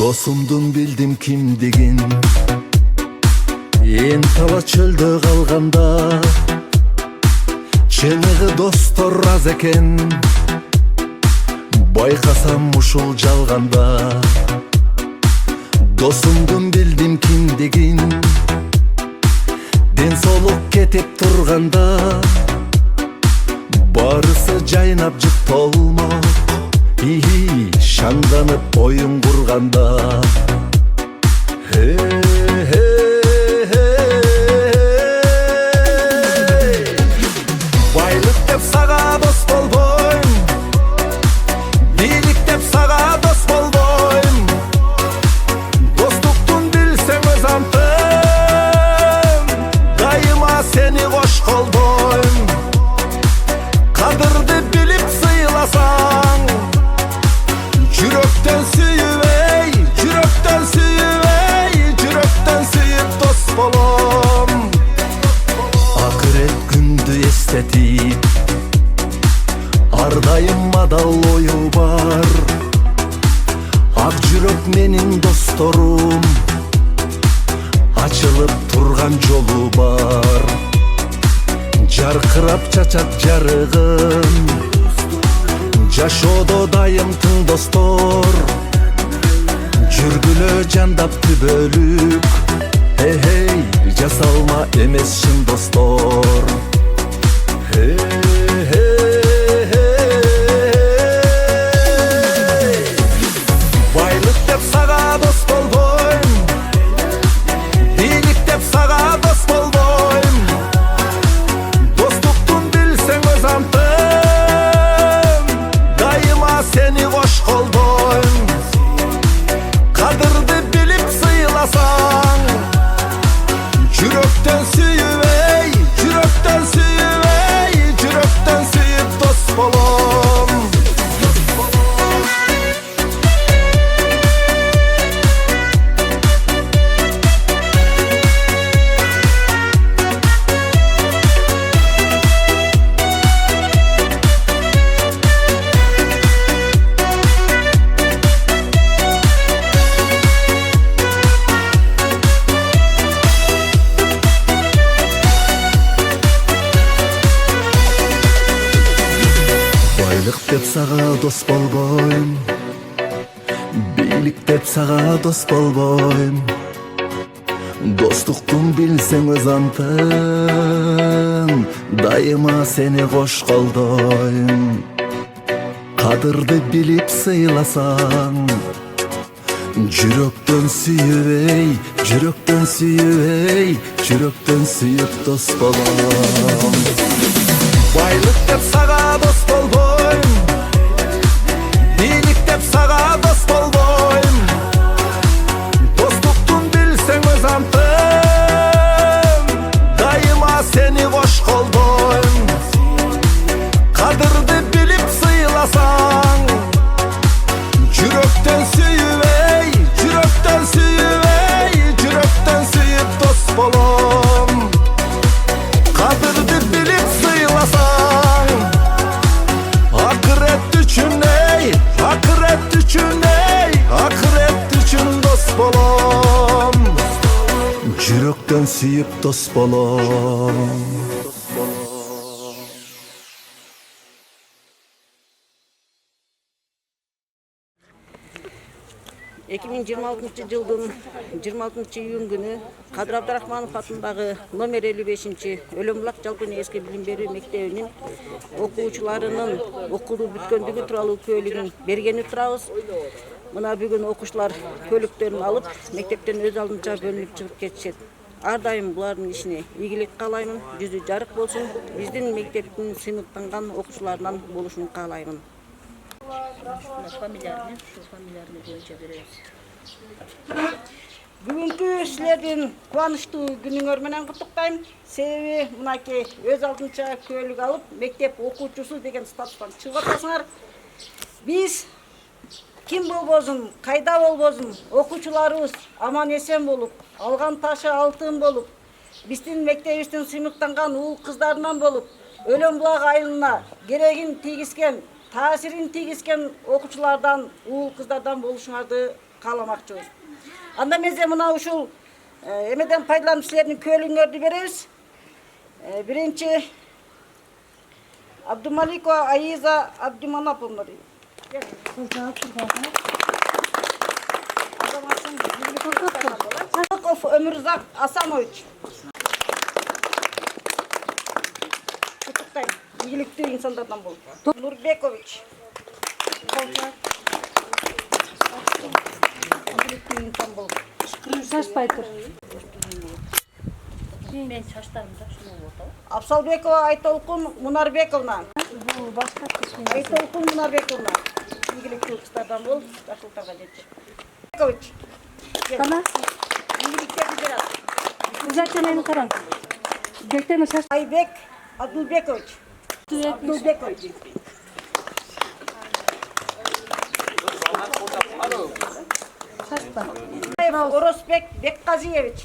Dosumdun bildim kimdigin. En tala çölde kalganda чыныгы достор аз экен. Байкасам ушул жалганда досумдун билдим кимдигин. Ден соолук кетип турганда барысы жайнап жыктолмок. Шаңданып оюн курганда байлык деп сага дос болбойм, бийлик деп сага дос болбойм. Достуктун билсең өз антым, дайыма сени кош колдойм. Кадырды билип сыйласаң, жүрөктөн сүйүп эй, жүрөктөн сүйүп эй, жүрөктөн сүйүп дос болом. Акырет күндү эстетип, ар дайым адал ою бар. Ак жүрөк менин досторум, ачылып турган жолу бар. Жаркырап чачат жарыгым, жашоодо дайым тың достор. Жүргүлө жандап түбөлүк, жасалма эмес шын достор. Байлык деп сага дос болбойм, бийлик деп сага дос болбойм. Достуктун билсең өз антым, дайыма сени кош колдойм. Кадырды билип сыйласаң, жүрөктөн сүйүп эй, жүрөктөн сүйүп эй, жүрөктөн сүйүп дос болом. Байлык деп сага дос болбойм, бийлик деп сага дос болбойм. Достуктун билсең өз антым, дайыма сени кош колдойм. Кадырды билип сыйласаң, жүрөктөн сүйүп эй, жүрөктөн сүйүп эй, жүрөктөн сүйүп дос болом. Байлык деп сага дос болбойм, бийлик деп сага дос болбойм. Достуктун билсең өз антым, дайыма сени кош колдойм. Кадырды билип сыйласаң, жүрөктөн сүйүп эй, жүрөктөн сүйүп эй, жүрөктөн сүйүп дос болом. Кадырды билип сыйласаң, акырет үчүн эй, акырет үчүн эй, акырет үчүн дос болом. Жүрөктөн сүйүп дос болом. 2026 жылдын 26 июнь күнү Кадыр Абдрахманов атындагы номер 55 Өлөмбулак жалпы негизги билим берүү мектебинин окуучуларынын окууда бүткөндүгү тууралуу күбөлүгүн бергени турабыз. Мына бүгүн окуучулар көлүктөрүн алып мектептен өз алдынча бөлүнүп чыгып кетишет. Ар дайым булардын ишине ийгилик каалаймын, жүзү жарык болсун, биздин мектептин сыймыктанган окуучуларынан болушун каалаймын. Фамилияларын боюнча беребиз. Бүгүнкү силердин кубанычтуу күнүңөр менен куттуктайм. Себеби мынакей өз алдынча көлүк алып, мектеп окуучусу деген статустан чыгып атасыңар. Биз ким болбосун, кайда болбосун, окуучуларыбыз аман эсен болуп, алган ташы алтын болуп, биздин мектебибиздин сыймыктанган уул кыздарынан болуп, Өлөмбулак айылына керегин тийгизген, таасирин тийгизген окуучулардан, уул кыздардан болушуңарды кааламакчыбыз. Анда эмесе мына ушул эмеден пайдаланып силердин күбөлүңөрдү беребиз. Биринчи Абдумаликова Аиза Абдуманаповна. Азаматов Өмүрзак Асанович. Куттуктайм. Ийгиликтүү инсандардан бол. Нурбекович. Ийгиликтүү инсан бол. Шашпай тур. Мен шаштарымда шуну отабы. Абсалбекова Айтолкун Мунарбековна. Бул башка киши. Айтолкун Мунарбековна. Ийгиликтүү кыздардан бол. Жакшылыктарга жетчи. Бекович. Кана? Ийгиликтерди берат. Узачанайны караң. Бектеме шаш. Айбек Абдулбекович. Абдулбекович. Шашпа. Оросбек Бекказиевич.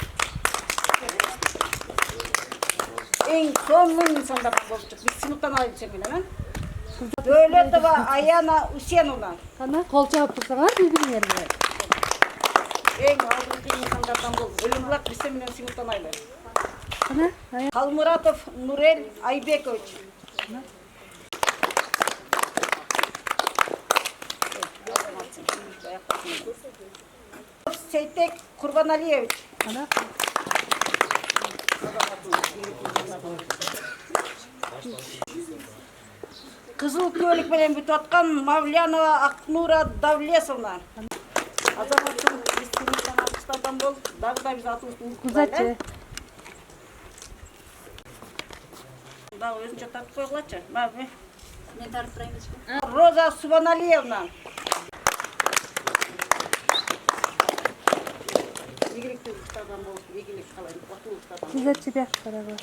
Эң сонун инсандардан болуп чык. Биз сыныптан алып чыгып Дөлөтова Аяна Усеновна. Кана кол чабып турсаңар бири-бириңерге. Эң алдыңкы инсандардан бол. Өлүмбулак биз менен сыныптан айлы. Кана? Калмуратов Нурел Айбекович. Сейтек Курбаналиевич. Кана? Кызыл көйлек менен бүтүп аткан Мавлянова Акнура Давлесовна. Азаматтын сыныптан алкыштардан бол. Дагы да биз атыбызды Узачы. Дагы өзүнчө тартып койгулачы. Мен тартып турайын. Роза Субаналиевна. Ийгиликтүү кыздардан бол. Ийгилик калайын. Отуулуктардан. Узачы бияк карагы.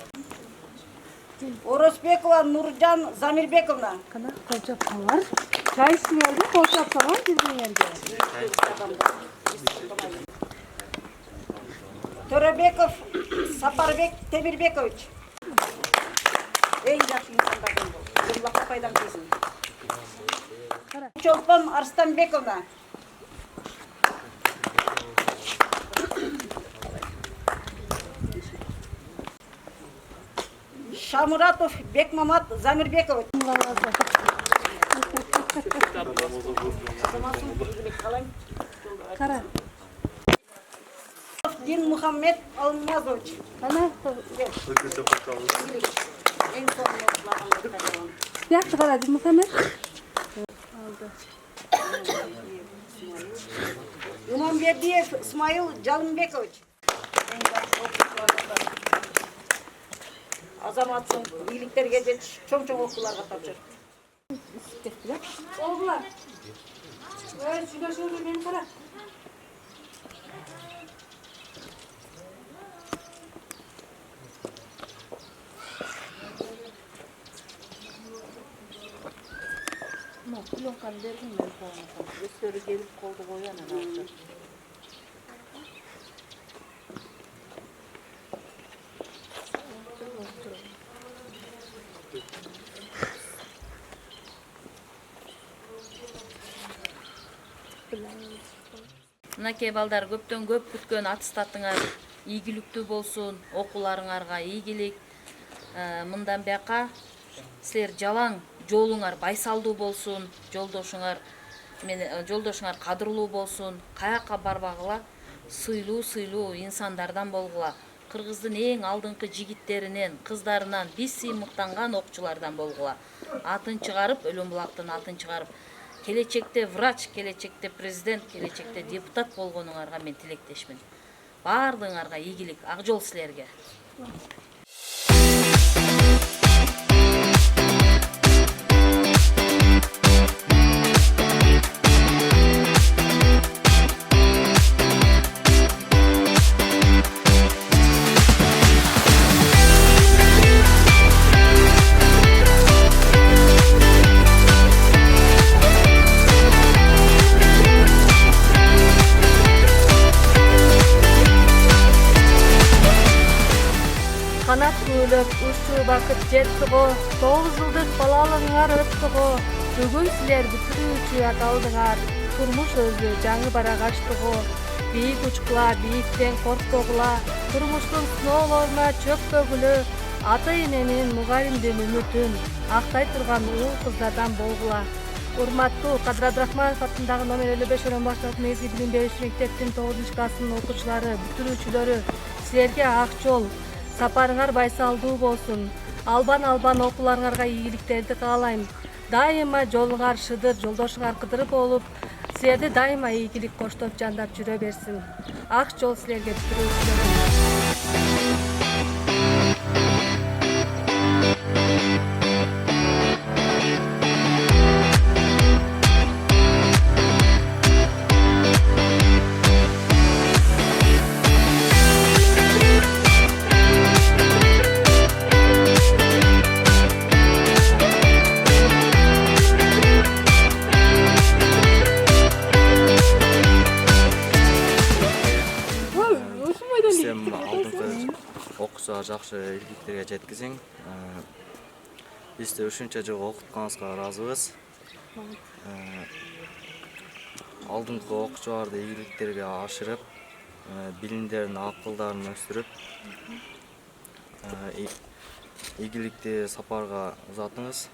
Оросбекова Нуржан Замирбековна. Кана кол чапсаңар. Чай ичсеңерди, кол чапсаңар бири-бириңерге. Төрөбеков Сапарбек Темирбекович. Эң жакшы инсандардан бол. Өлүмбулакка пайдам тийсин. Чолпон Арстанбековна. Шамуратов Бекмамат Замирбекович. Кара. Дин Мухаммед Алмазович. Кана? Эң сонун. Бияк кара Дин Мухаммед. Имамбердиев Исмаил Жалымбекович. Азаматсың, ийгиликтерге жетиш, чоң-чоң окууларга тапшыр. Оğlar. Şurada beni kara. Ama kulonkan derdim ben sana. Üstleri gelip koldu koyan herhalde. Мынакей балдар көптөн көп күткөн аттестатыңар ийгиликтүү болсун, окууларыңарга ийгилик. Мындан бияка силер жалаң жолуңар байсалдуу болсун, жолдошуңар кадырлуу болсун, каяка барбагыла сыйлуу инсандардан болгула. Кыргыздын эң алдыңкы жигиттеринен, кыздарынан биз сыймыктанган окуучулардан болгула. Атын чыгарып, Өлүмбулактын атын чыгарып, келечекте врач, келечекте президент, келечекте депутат болгонуңарга мен тилектешмин. Баардыгыңарга ийгилик, ак жол силерге. Kanat köylöp, uçu bakıp jetti go. 9 yıldır balalığınlar öttü go. Bugün sizler bütürüçü ataldыңар. турмуш өзү жаңы барагачтыгы, бийик учкула, бийиктен коркпогула, турмуштун сыноолоруна чөкпөгүлө, ата-эненин, мугалимдин үмүтүн актай турган уул кыздардан болгула. Урматтуу Кадыр Абдрахманов атындагы номер 55 Өлөмбаш жалпы негизги билим берүүчү мектептин 9-класснын окуучулары, бүтүрүүчүлөрү, силерге ак жол, сапарыңар байсалдуу болсун. Албан окууларыңарга ийгиликтерди каалайм. Дайыма жолуңар шыдыр, жолдошуңар кыдыр болуп, силерди дайыма ийгилик коштоп жандап жүрө берсин. Ак жол силерге бүтүрүүчүлөр. Окуса жакшы ийгиликтерге жеткизиң. Бизди ушунча жыл окутканыңызга ыраазыбыз. Алдыңкы окуучуларды ийгиликтерге ашырып, билимдерин, акылдарын өстүрүп, ийгиликтүү сапарга узатыңыз.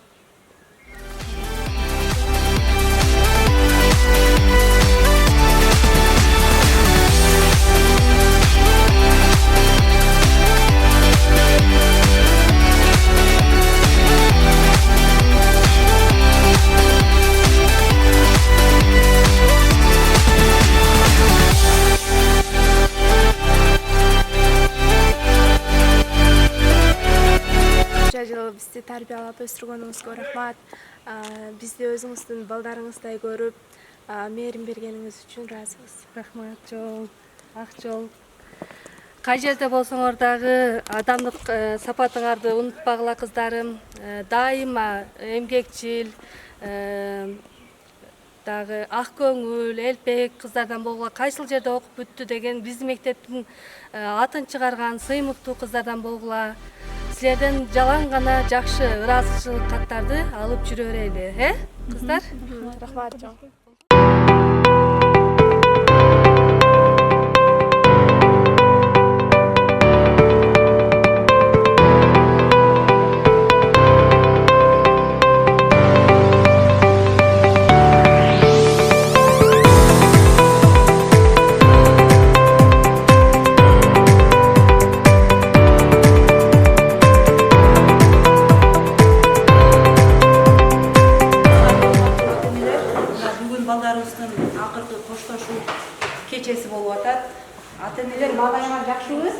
Жыл бизди тарбиялап өстүргөнүңүзгө рахмат. Бизди өзүңүздүн балдарыңыздай көрүп, мээрим бергениңиз үчүн ыраазыбыз. Рахмат жол, ак жол. Кай жерде болсоңор дагы адамдык сапатыңарды унутпагыла кыздарым. Дайыма эмгекчил, дагы ак көңүл, элпек кыздардан болгула. Кайсыл жерде окуп бүттү деген биздин мектептин атын чыгарган сыймыктуу кыздардан болгула. Силерден жалаң гана жакшы ыраазычылык каттарды алып жүрө берели, кыздар? Рахмат жол. Акыркы коштошуу кечеси болуп атат. Ата-энелер балдарыңар жакшыбы?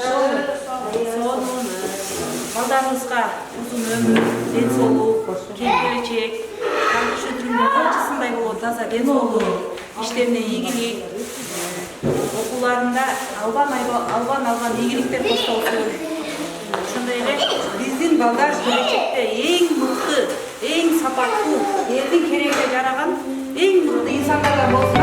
Сонун балдарыңызга узун өмүр, ден соолук, кең келечек, кайгы шөтүрүнгө камчысындай болот, таза ден соолук, иштерине ийгилик, окууларында албан ийгиликтер коштолсун. Ошондой эле биздин балдар келечекте эң мыкты, эң сапаттуу, элдин керегине жараган эң мыкты инсандардан болсун.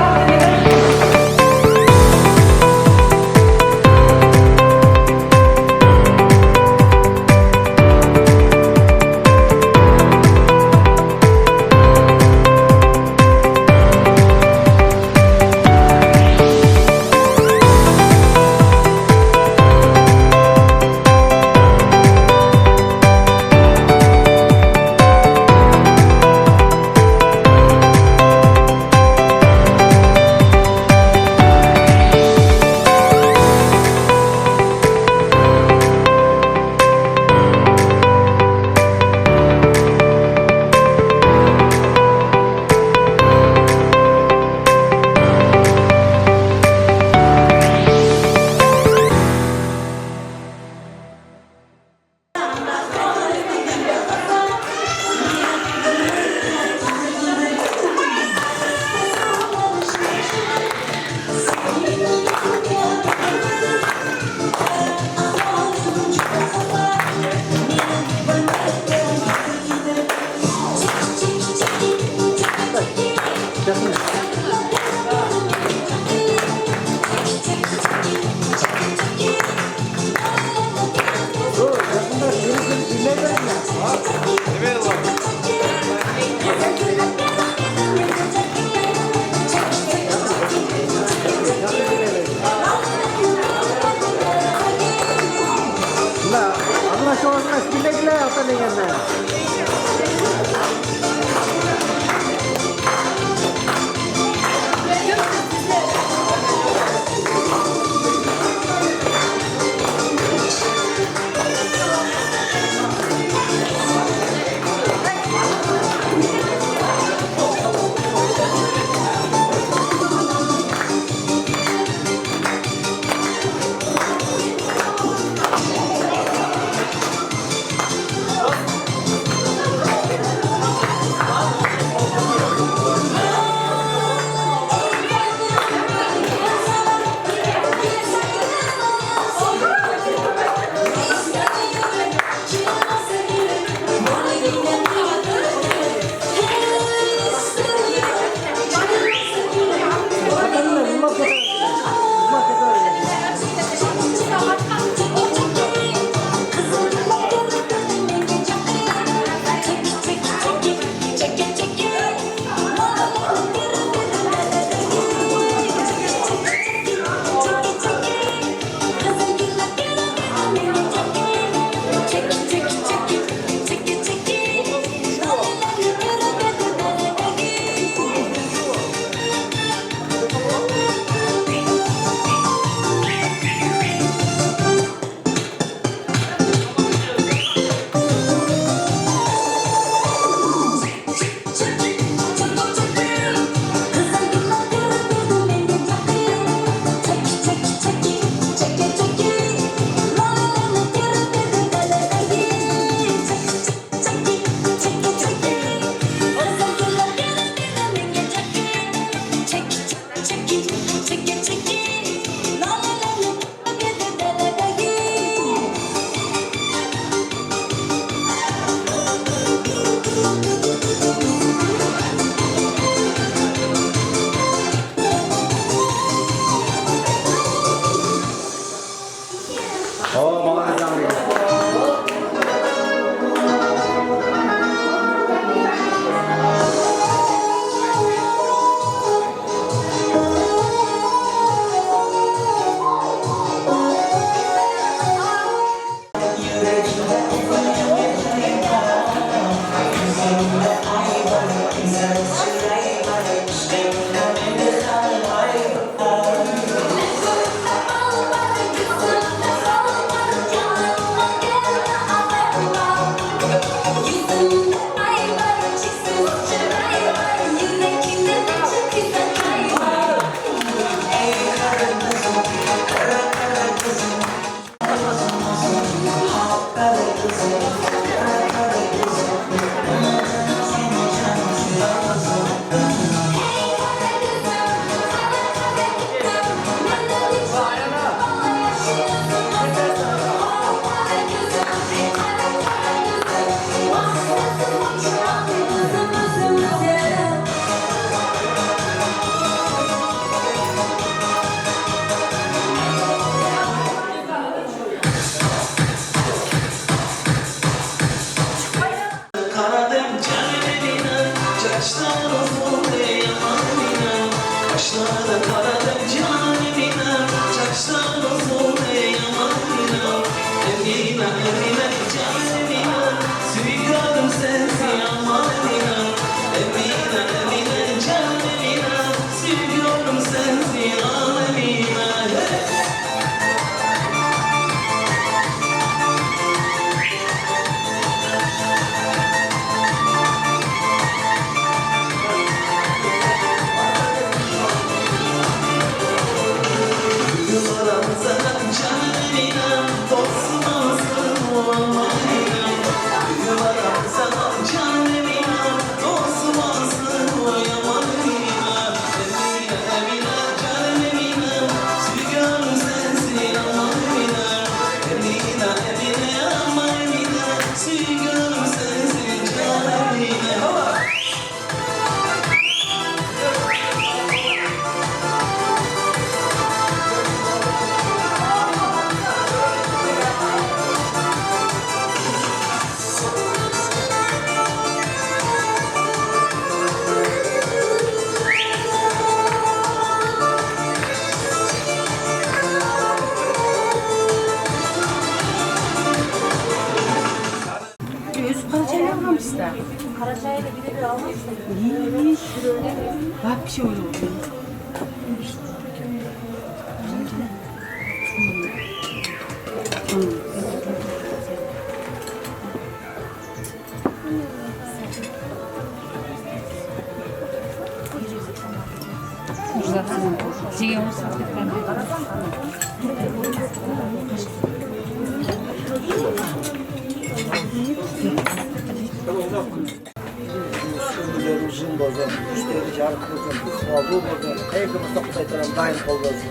Üstümüzün bozan, üstleri carkımızın, kısaldığı bozan, kaygımızda kutaytaran daim kollarız.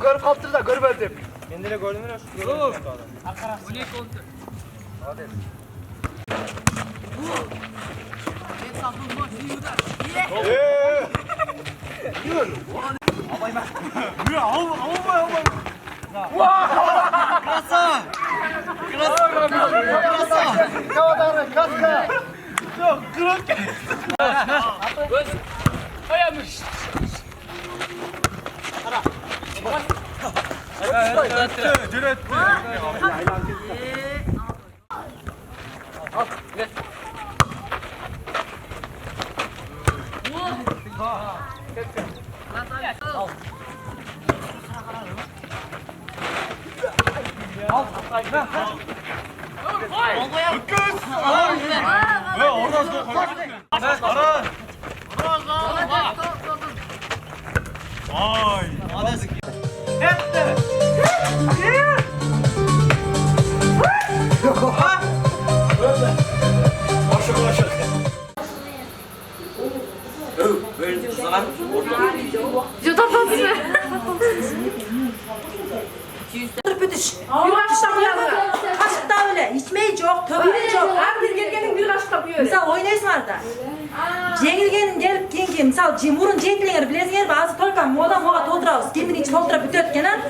Görüp kaptır da görmedim. Kendine görünür ya. Kaşık da öyle. İçmeyi çok, tökmeyi çok. Bir gelgenin bir kaşık yapıyor. Misal oynaysın orada. Jengilgenin gelip kengi, misal jimurun jengilgenin bilesingер bazı tolkan moda toldurabız. Gemini içi toldurup bütötkenen.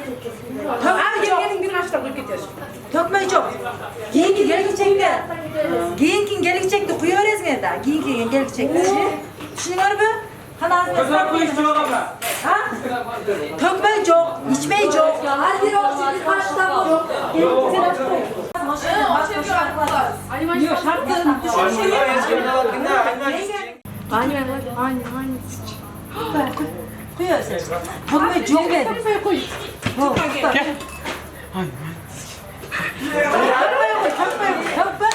Tökmeyi çok. Gelgenin bir kaşık yapıyor gidiyor. Tökmeyi çok. Giyinki gelecekte. Giyinkin gelecekte kuyuveresingер da. Giyinki gelecekte. Düşünüyor mu? Ha? Tökmeyi çok, içmeyi çok. Her biri olsun bir kaşık yapıyor. Yok şartlarını Kuyuyorsun. Tökmeyi çok verin. Koy.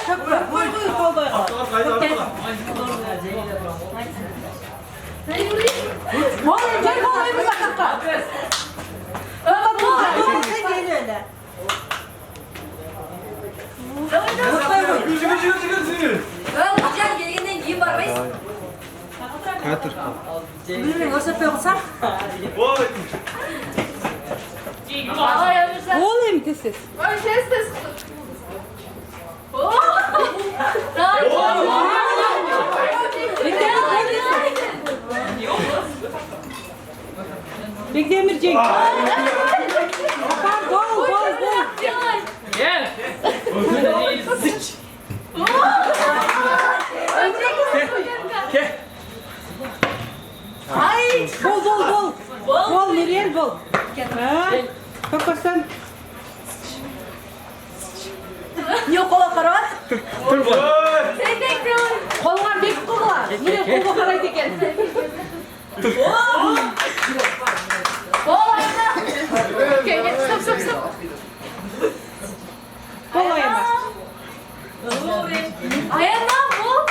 Tökme. Koy kol boya. Oğlum gel kolayı bir sakatla. Sen gel öyle. Hocam gelgenden giyim var mıyız? Bilmiyorum, olsa peyolsak. Oğlum tesiz. Ay tesiz. Beklemircek. Gol. Gel. Sıç. Ay, bol. Bol, Meryem bol. Kapasan. Yok kola karat. Sen bekle. Kollar bek kola. Yine kola karat eken. Stop. Kola yemez. Ayağından bu.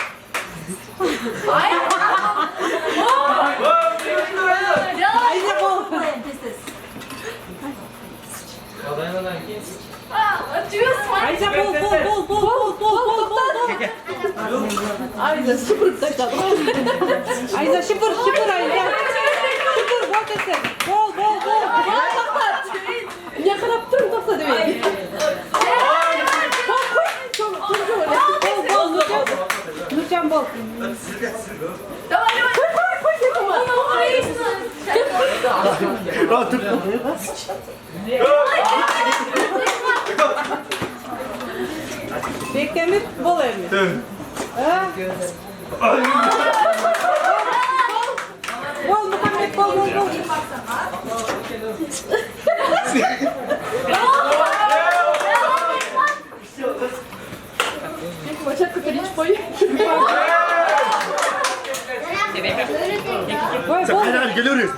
Ayza bol. Ayza bol. Ayza şıpır taşla. Ayza şıpır Ayza. Şıpır bol desin. Bol. Yakarap durun topsa demeyin. Bol. Nurcan bol. Beklemir, bol emir. Bol Muhammed, bol. Hadi geliyoruz.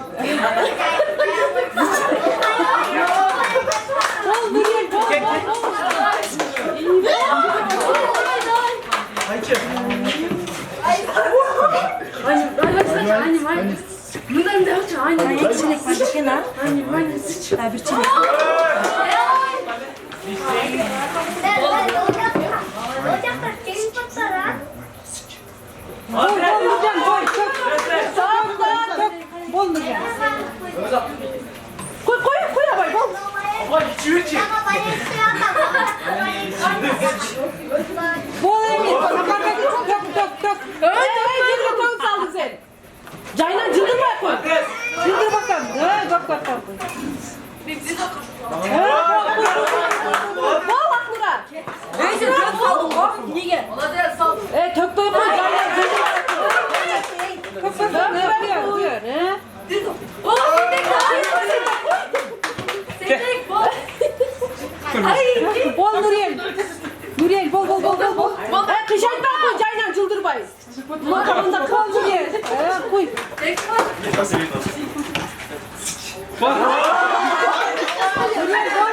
Bol emir. Tök. Cırgı tök saldın sen. Caylan cıldırma koy. Cıldır bakalım. Bak. Bol aklıra. Neyse tök saldın o. Niye? Tök koy caylan cıldırma koy. Buyur. Bol Nuriyel bol. Kışaytma koy caylan çıldırmayız. Makamında bol Nuriyel. Koy. Nuriyel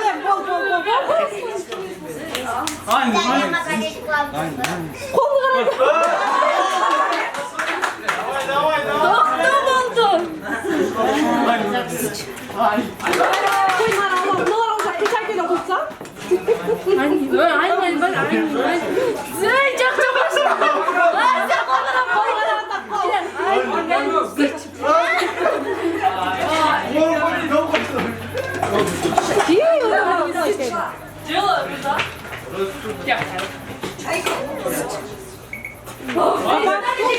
bol. Aynen. Kolunu koy bana Allah. Ne olacak? Kışaytma koysan. Aynen. Sen çok başına. Sen koluna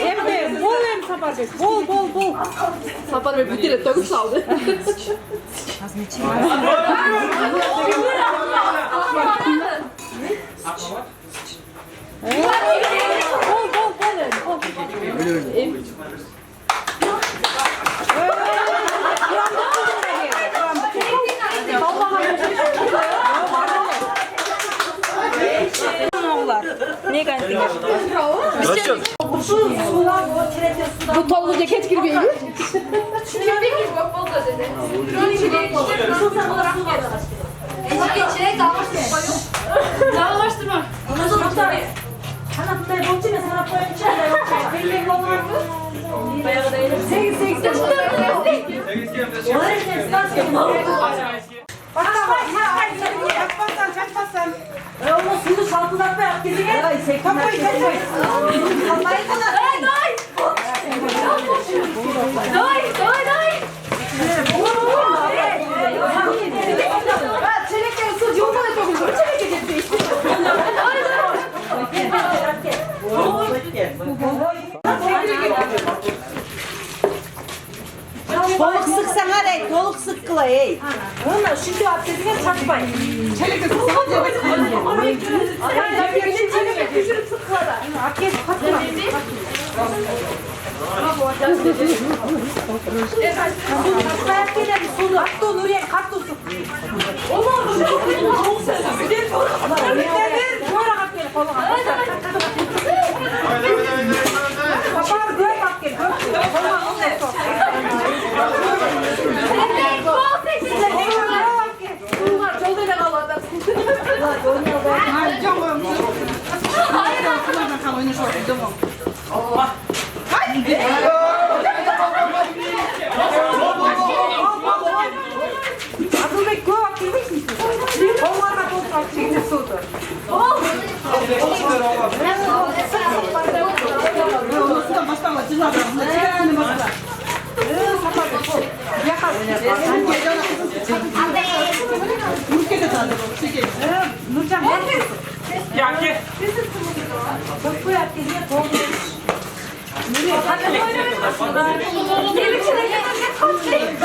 Emre, bol em Saparбек. Bol. Saparбек bir kere tavuk saldı. Ne geldiniz? Bu tavuk ceket gibi iyi. Dalmıştırma. Sana tutay bolçu ne sana koyun içeride yok. Belli yol var mı? Bayağı değil. 8. Yapmazsan çakmazsan. Onu suyu salgılatma yap. Gezi gel. Kapıyı. Allah'ı kadar. Çelekleri ısır. Yolda da çok uzun. Çelekleri getirdi. Toluk sıksan hadi, toluk sık kıla ey. Onlar şimdi abdestine çakmayın. Çelik ısırsana cebet koyun. Aynen bir gün çelik düşürüp sık kıla da. Abdest katma. Kayak gelen sulu. Katto Nuriye, katto su. Olur mu? Çok seviyorum. Bir sonra kalk gel kolu kalk. Kapar göğe kalk gel. Akılbek göğe bak bilmiş misin? Onlarla toprak çekti sudur. Nurcan ne yapıyorsun? Ya gel. Çok koyar geliyor. Nereye? Hadi oynayalım. Gelin içine gelin. Koşayım.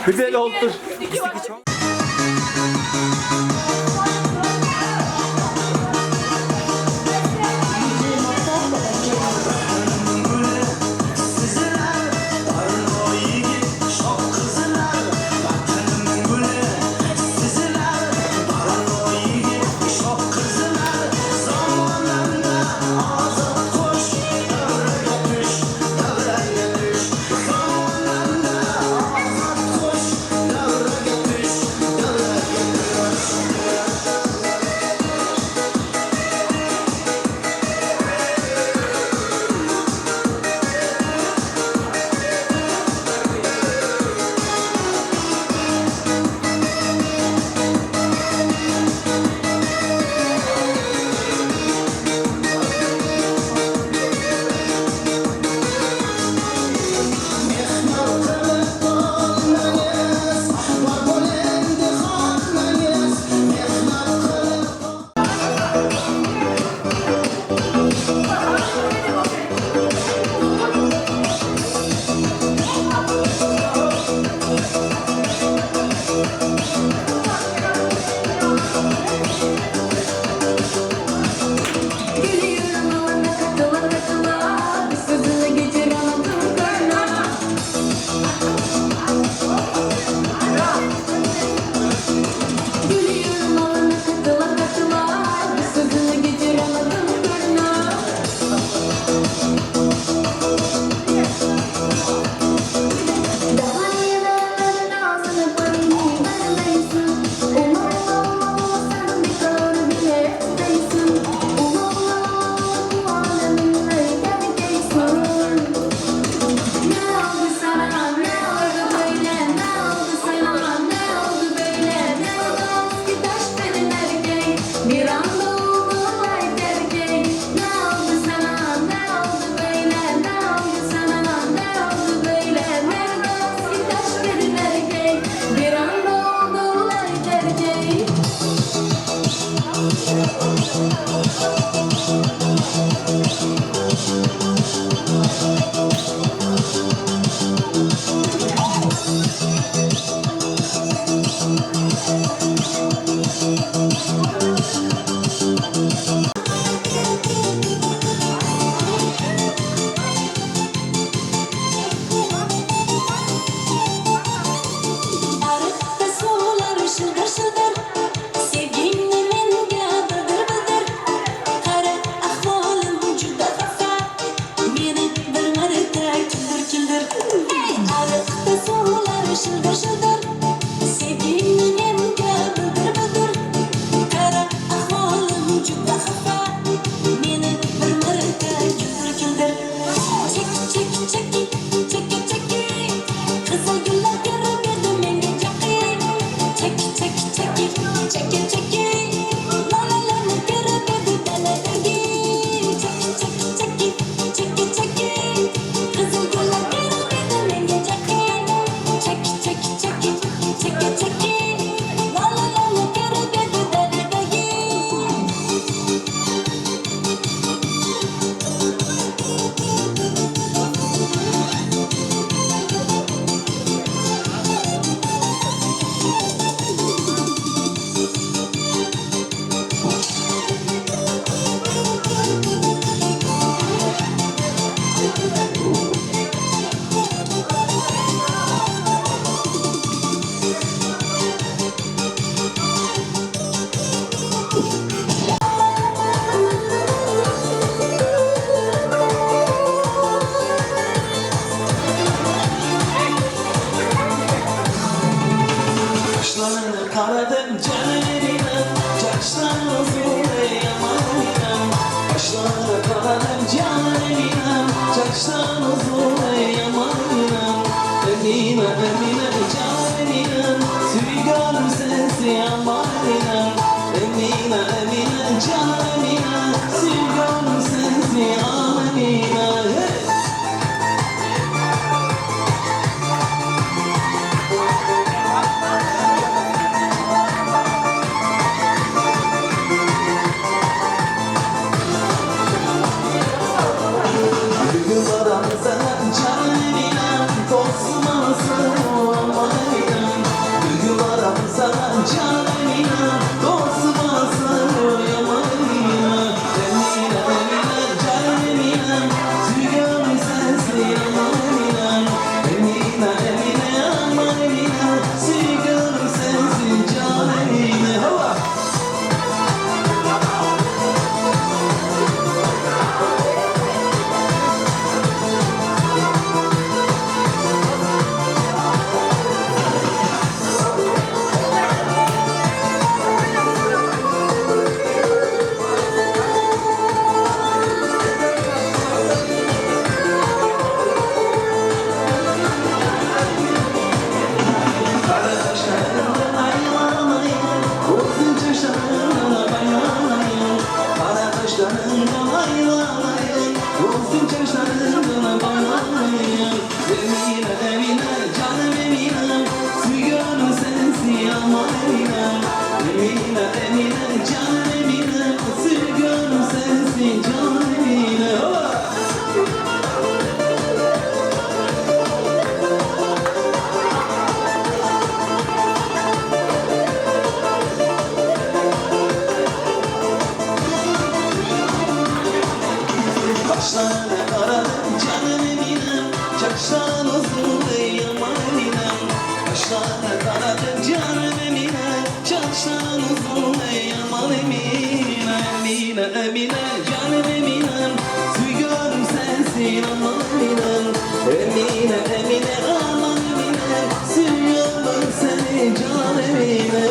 Güzel oldu. Karadım canlarına, çarşıdan uzun yamanına. Başlarına karadım canlarına, çarşıdan uzun yamanına. Emine, Emine canlarına. sensin aman Emine. Emine, Emine, can Emine, sevgilim sensin aman Emine. Bugün aramıza can Emine, dostum alsın aman Emine. Bugün aramıza can Emine, dostum alsın aman Emine. Emine, Emine, can Emine, sevgilim sensin aman Emine. Emine, Emine, aman Emine, sevgilim sensin can Emine. Hava! Kaşlarına karadım canım Eminem, çakşan uzun ey aman Eminem. Kaşlarına karadım canım Eminem, çakşan uzun ey aman Emine. Emine, Emine, canım Eminem, sevgilim sensin aman Eminem. Emine, Emine, aman Emine, seviyorum seni can Emine.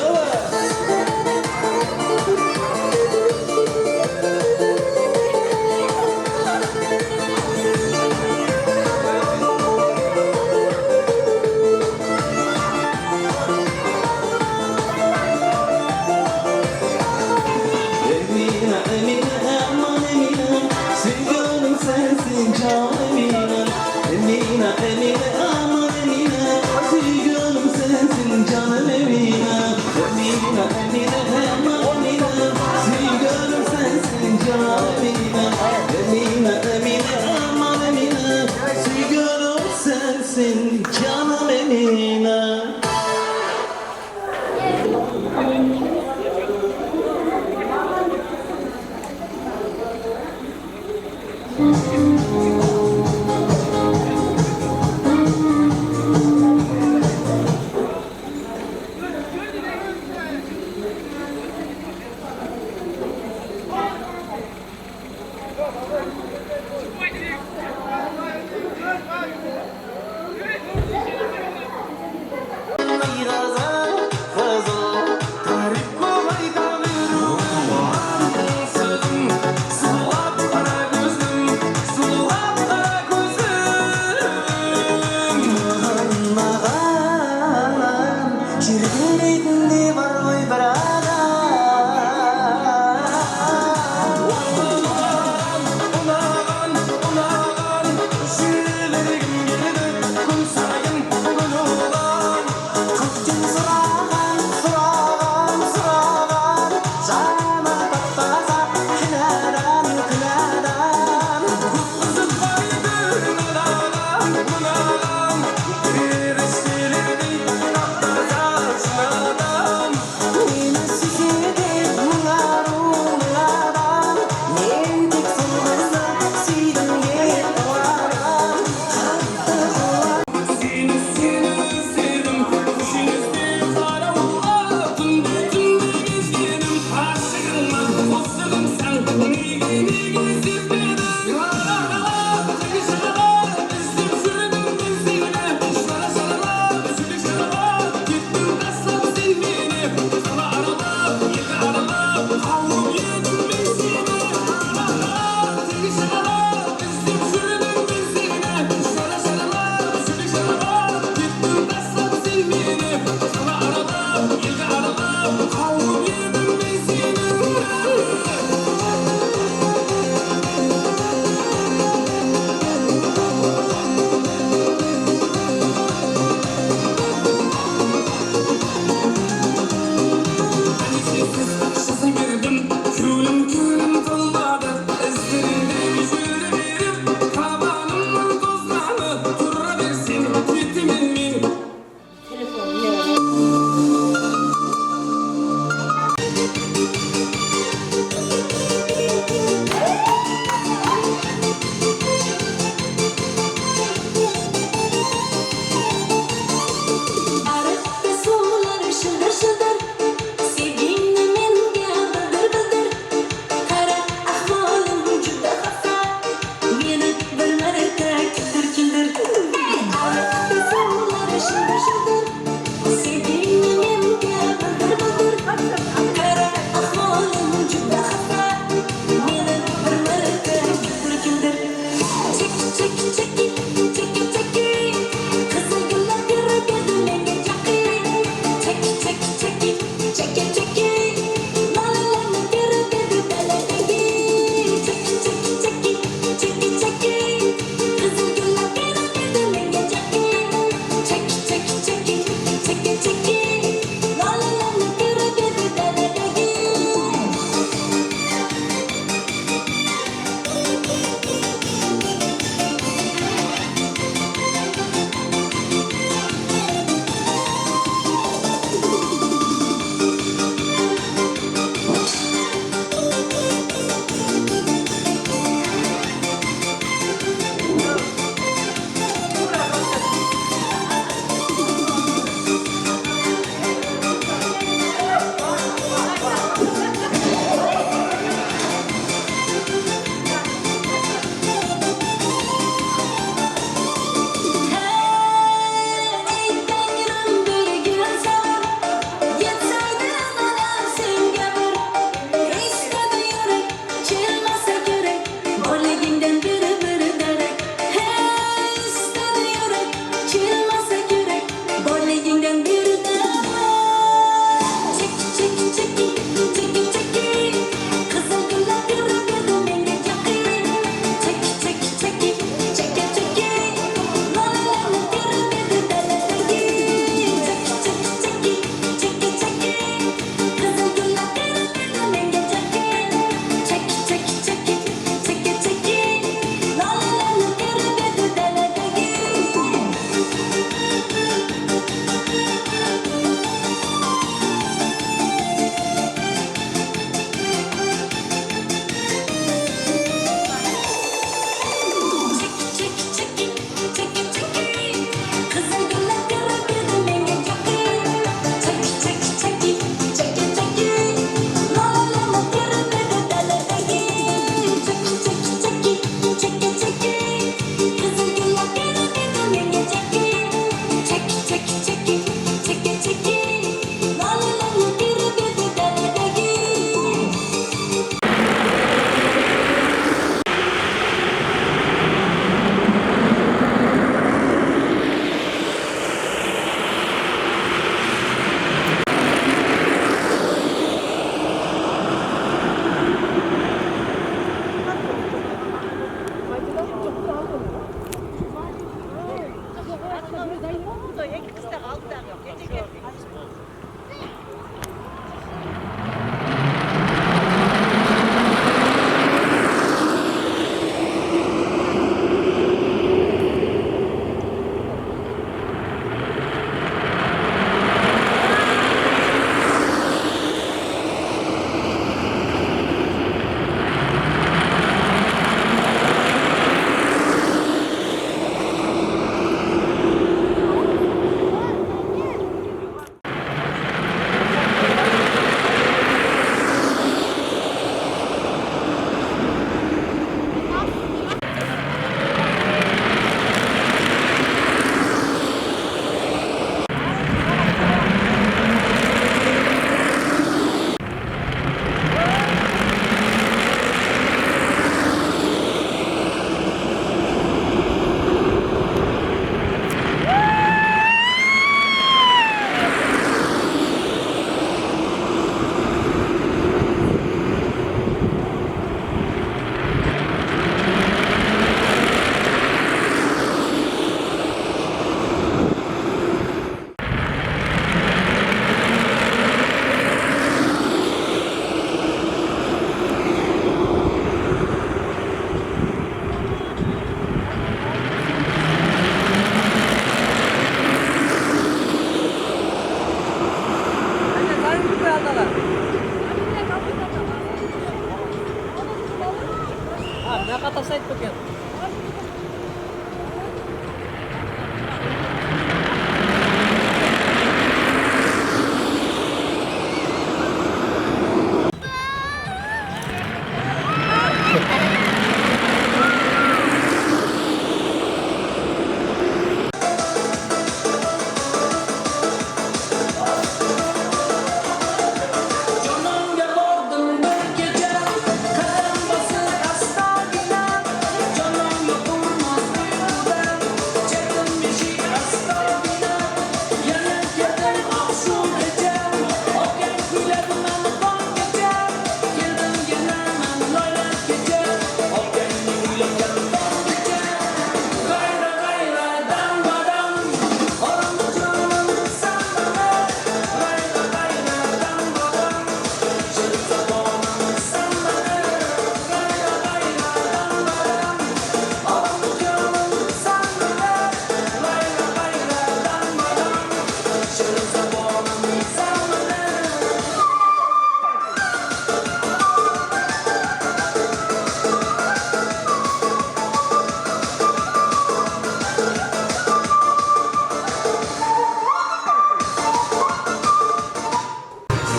Emine, Emine, aman Emine, sevgilim sensin can Emine. Emine, Emine, aman Emine, sevgilim sensin canım Emine. Emine, Emine, aman Emine, sevgilim sensin can Emine. Emine, Emine, aman Emine, sevgilim sensin canım Emine. Yine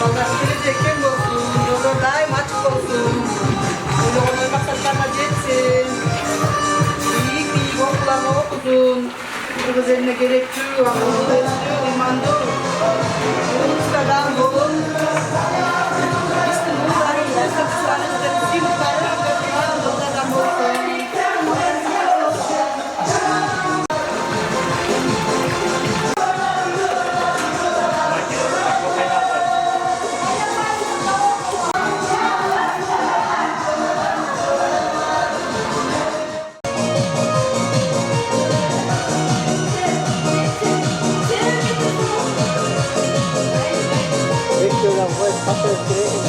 Ballar gelecek keng olsun, yollar daim açık olsun. Öyle olmayı maksatlarına jetsin. İyi okullarını okudun. Kırgız eline gerekli, akıllı, özlü, imanlı. Uluslardan olun. İşte bunları, satışlarınızı, simutları, yollardan olsun. Bekliyorum, bu patates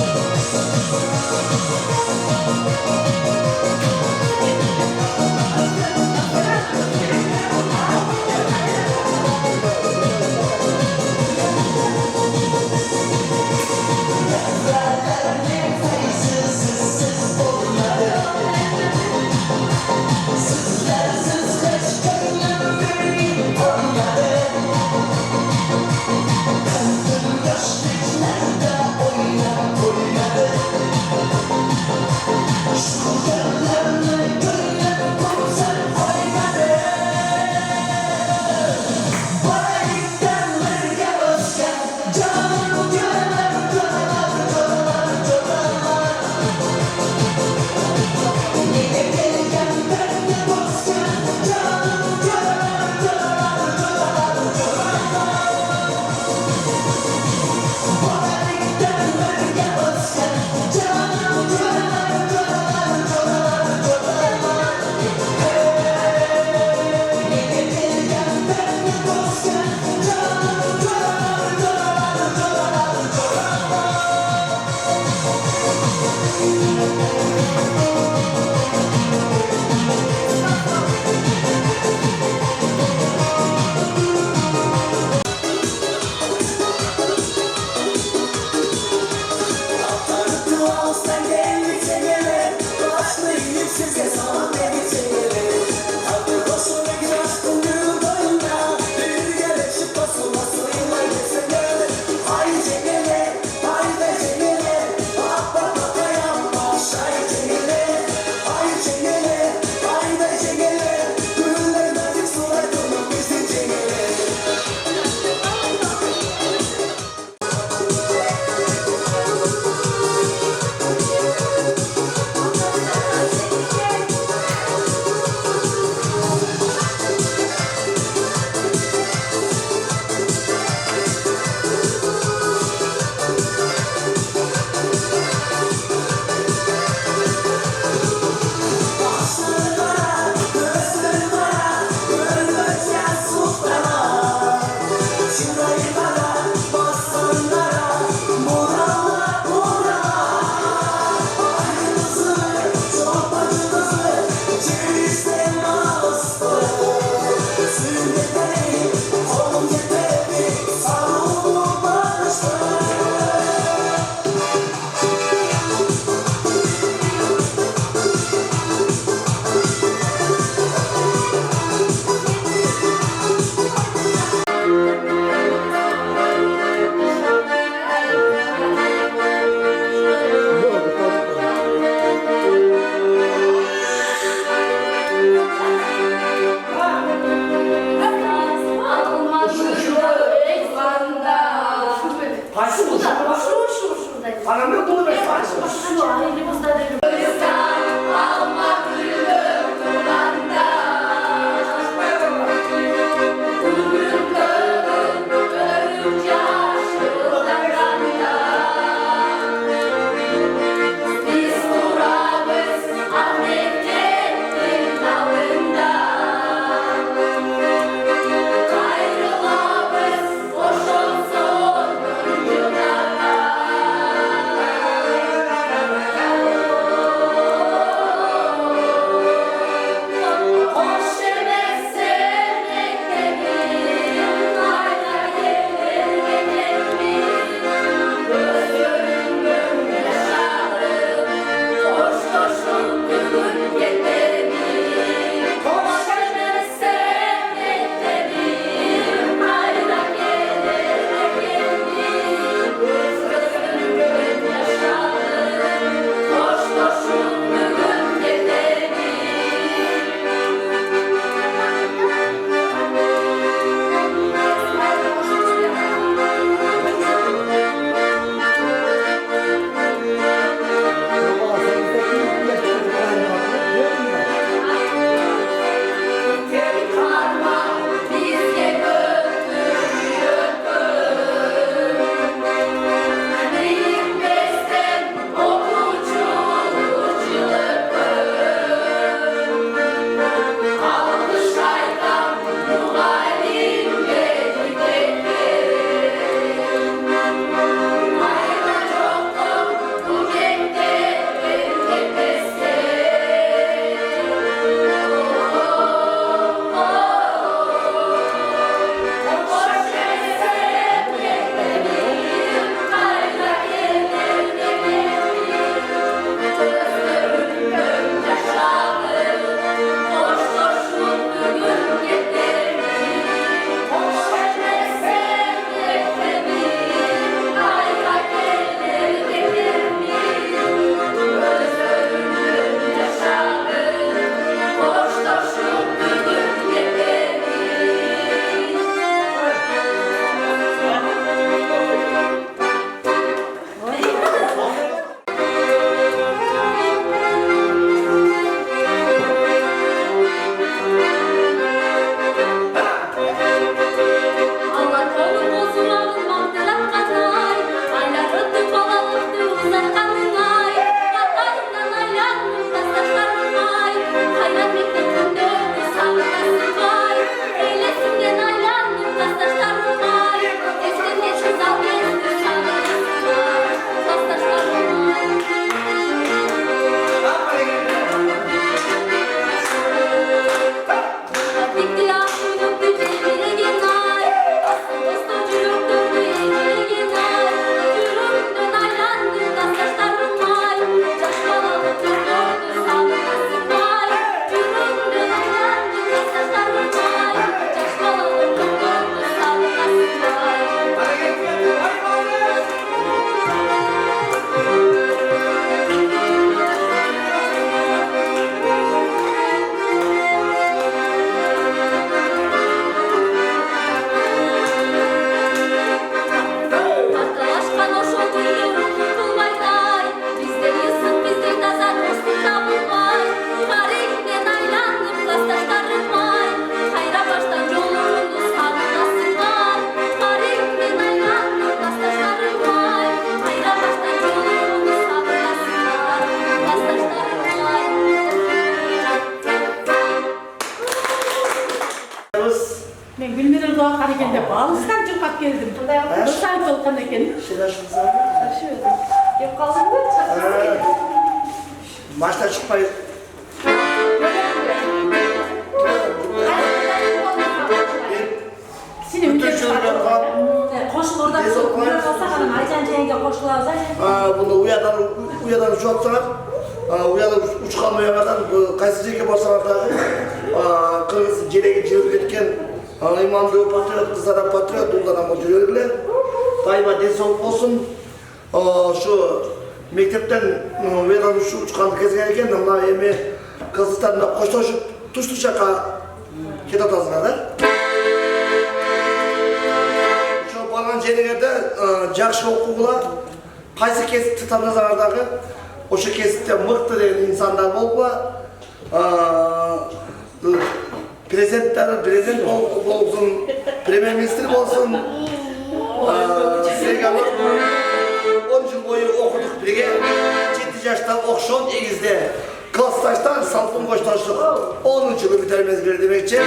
алган экен деп алыстан жылкап келдим. Кандай сайт болгон экен. Кеп калдыңбы? Maçta çıkmayı. Bütün şöyle Кошулурда көрө калсак анан айжан жеңге кошулабыз Bunda uyadan uçaklar, uyadan uçkan uyanlardan kaysı jeke bolsalar dagı Kırgız jelegi jebip ketken imandı patriot, kızlara patriot uldana jürörler. Dayıma densoğluk bolsun. Şu mektepten uyadan uçkanды кезген экен, мына эми кыздарына коштошуп туштуу жака кетип атасыңар да. Барған жеріңерде жақсы оқуға қайсы кесіпті таңдасаңардағы осы кесіпте мықты деген инсандар болуға президент болсын, премьер-министр болсын сіздерге 10 жыл бойы оқыдық бірге 7 жашта оқшон егізде классташтан салқын қошташық 10 жылы бітірмез керек демекші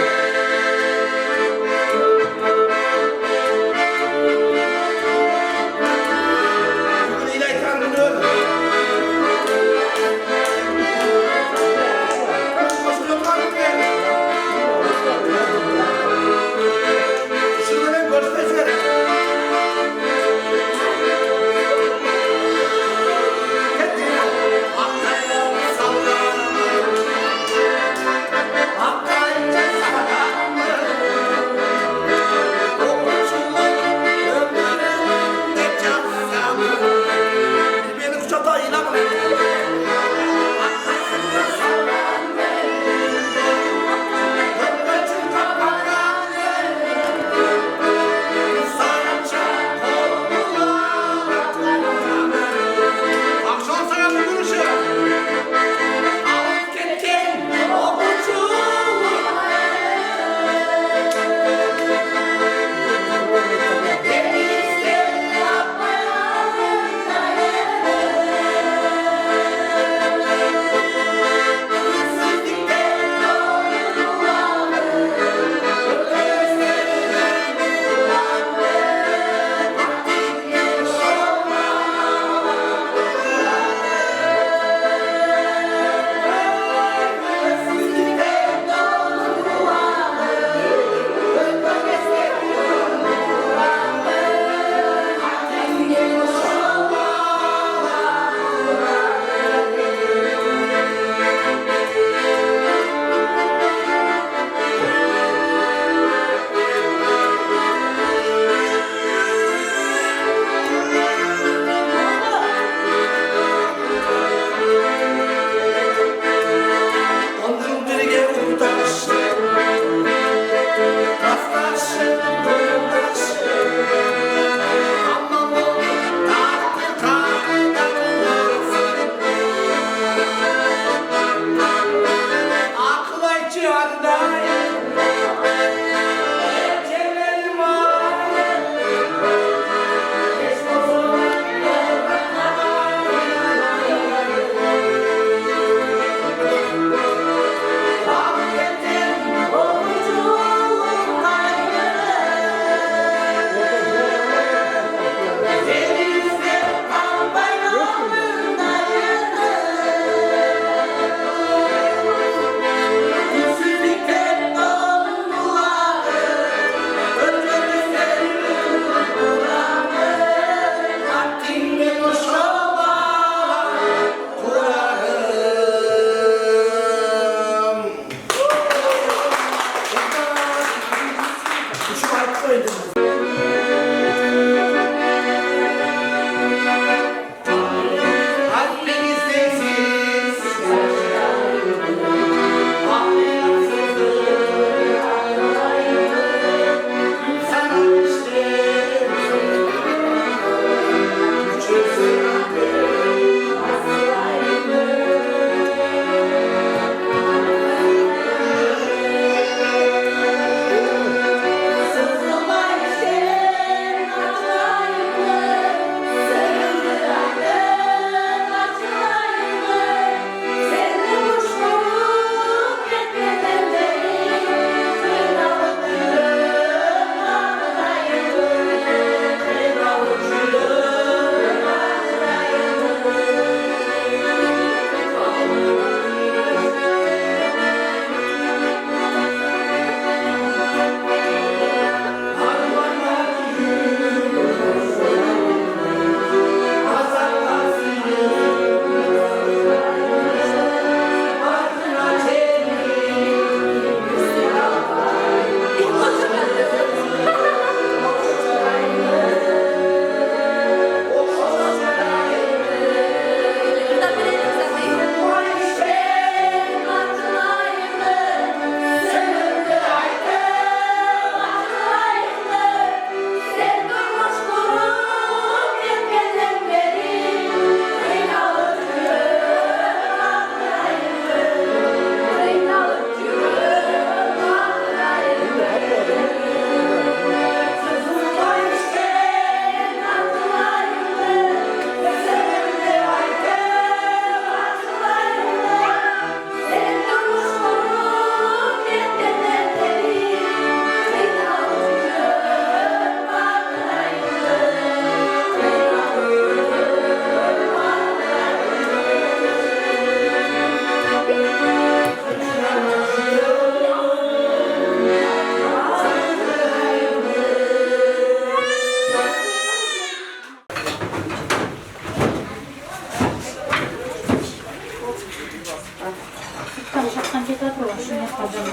Şakkan kete atırlar. Şunu yapacağım.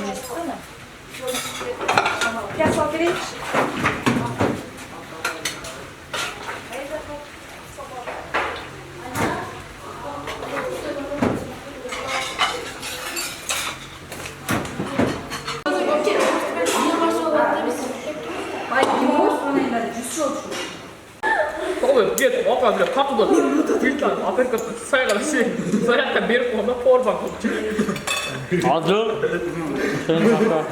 Biraz oturayım. Git, opa bile kapıda. Biltan, Afrika sayılar şey. Sayakta bir konuda forma koptu. Adro. Sen kapta.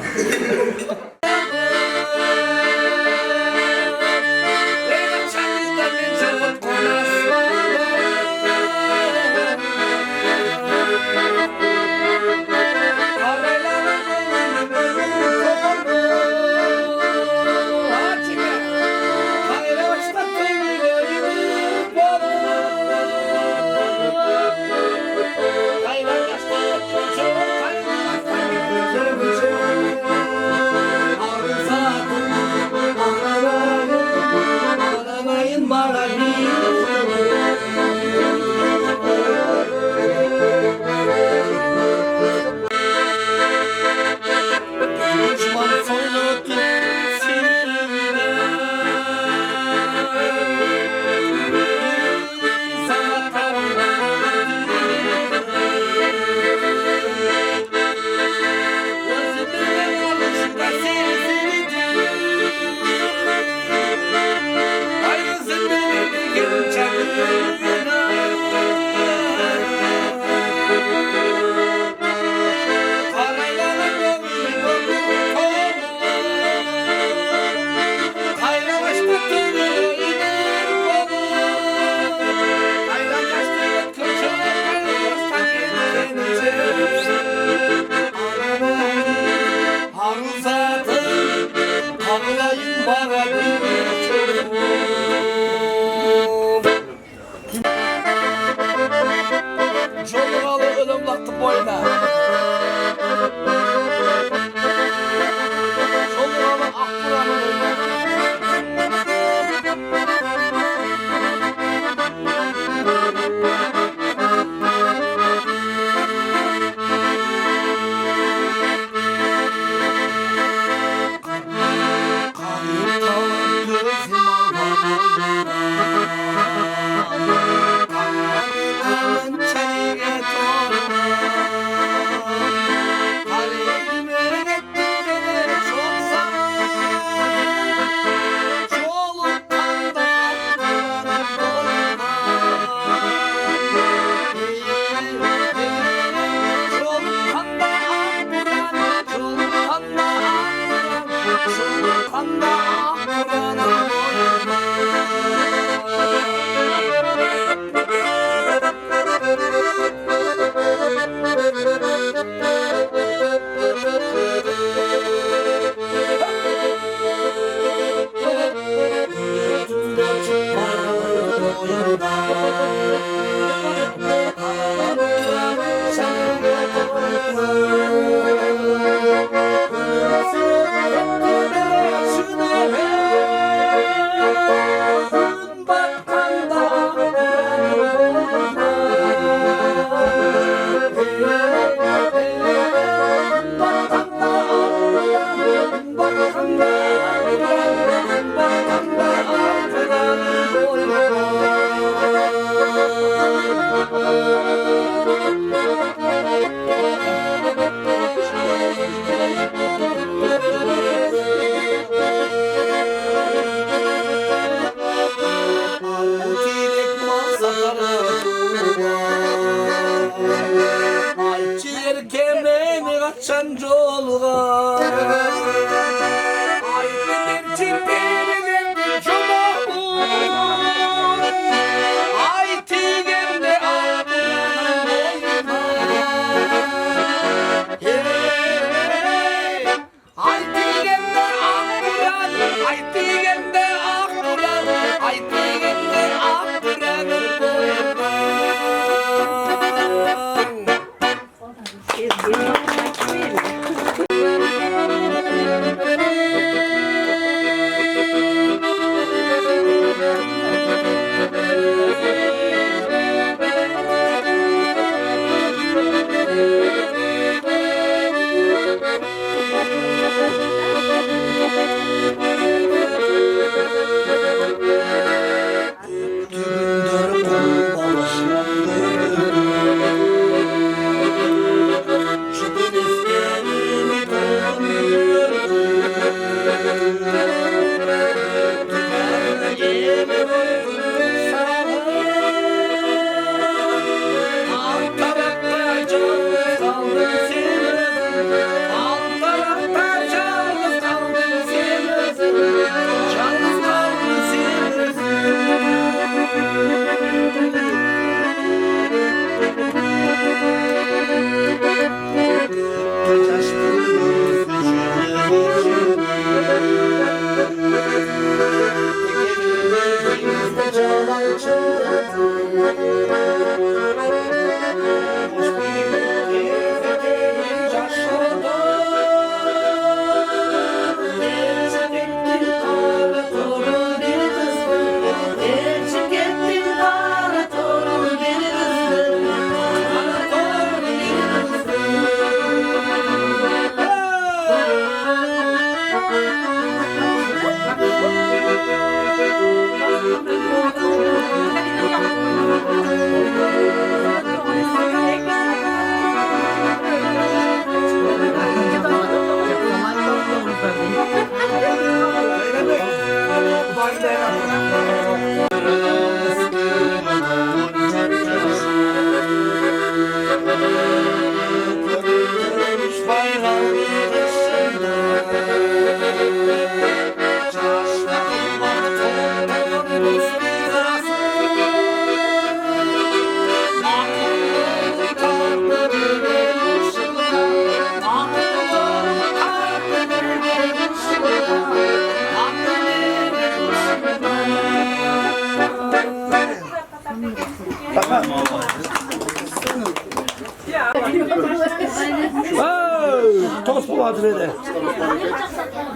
Tost buladı böyle.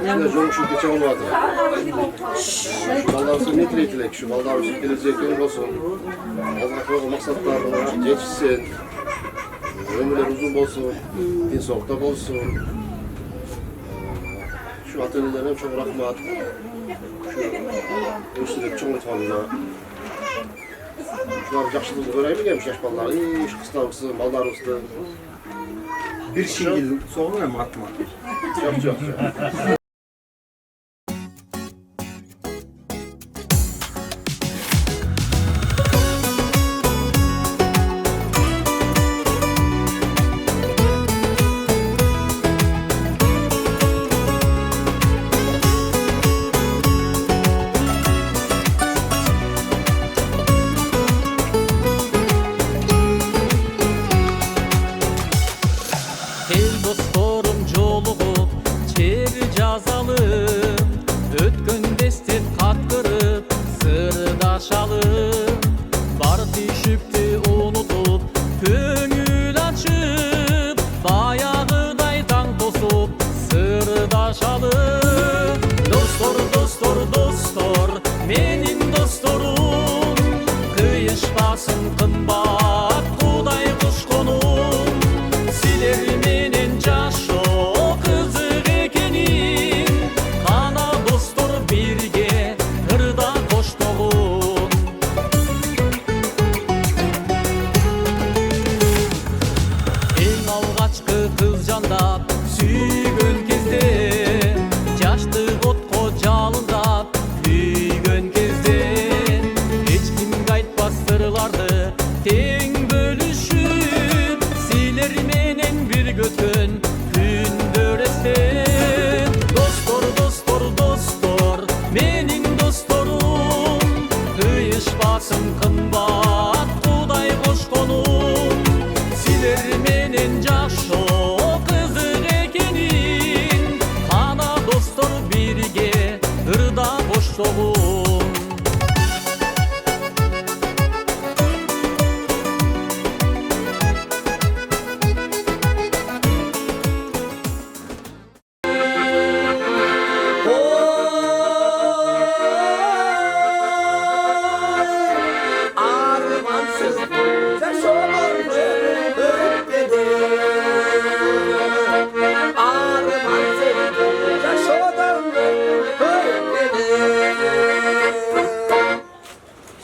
Yine çok geçen olmadı. Şu Allah'ın ne dilek şu Allah'ın gelecek gün olsun. Allah'ın maksatlarına geçsin. Ömürler uzun olsun. Din sokta olsun. Şu atölyelerine çok rahmat. Şu üstüne çok lütfanla. Şular yaxşılığını göreyim mi gelmiş yaş ballar? Şu kıskançsın, ballar olsun. Bir şingil sonra mı atma? Çok.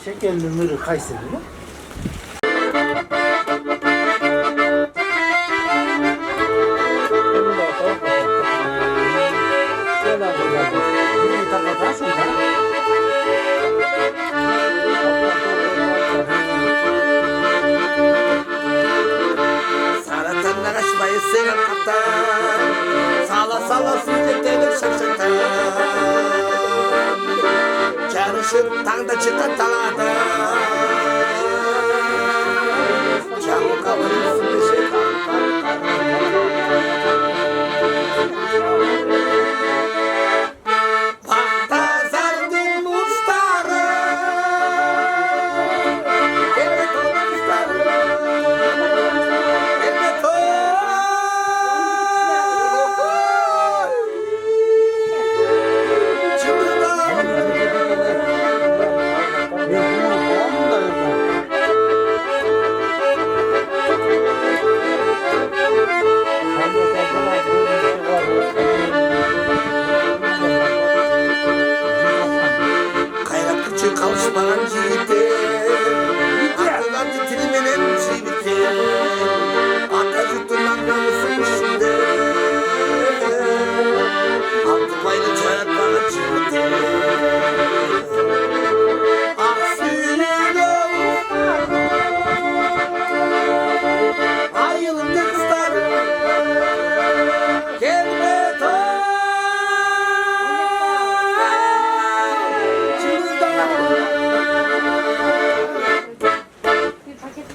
Şekerli mürü Kayseri mi? Sala süzgetelim şakşakta. Çarışıp tanda çıkan talada. Çamur kabarır süzgeçe Paktazardın uçları